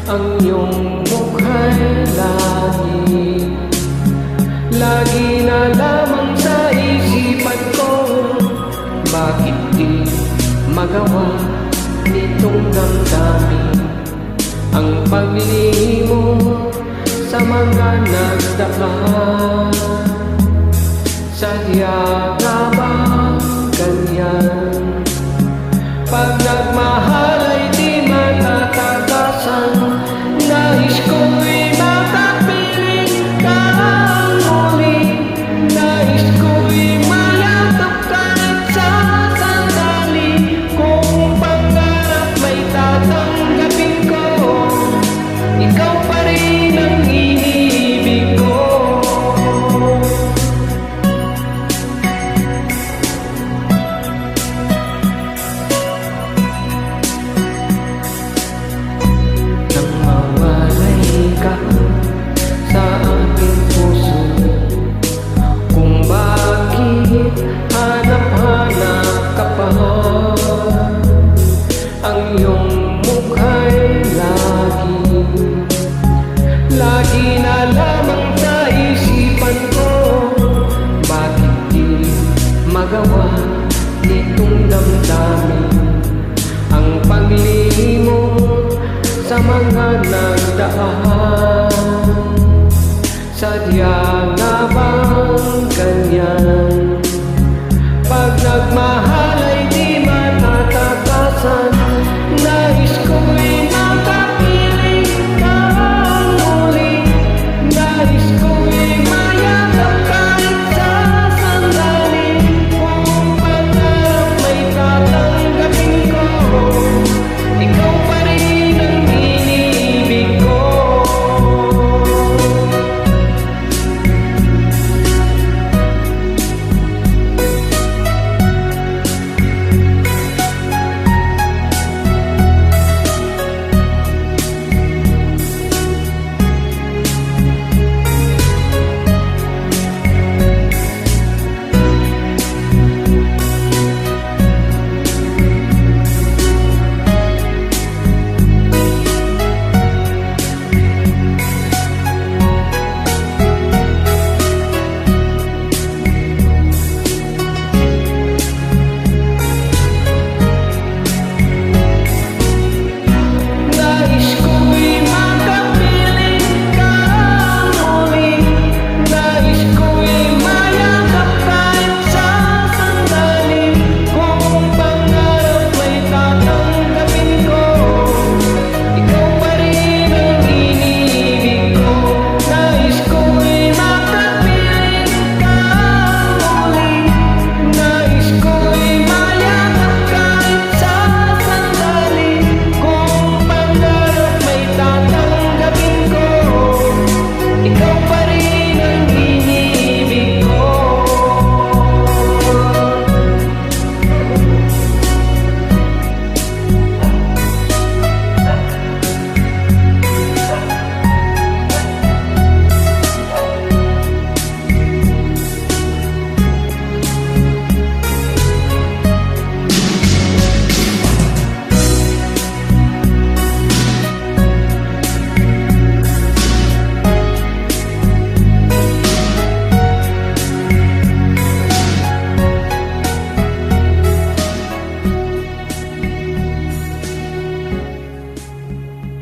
Ang iyong mukha'y lagi na lamang sa isipan ko. Bakit di magawa nitong damdamin ang paglihim mo sa mga nagdaan? Sadya nga ba ganyan? Pag nagmahal ay di matatakasan. Nais ko'y makapiling ka ang muli. Nais ko'y mayakap kahit sa sandali. Kung pangarap may tatanggapin ko, ikaw pa rin ang iniibig ko. Ang iyong mukha'y lagi na lamang sa isipan ko. Bakit di magawa nitong damdamin ang paglihim mo sa mga nagdaan?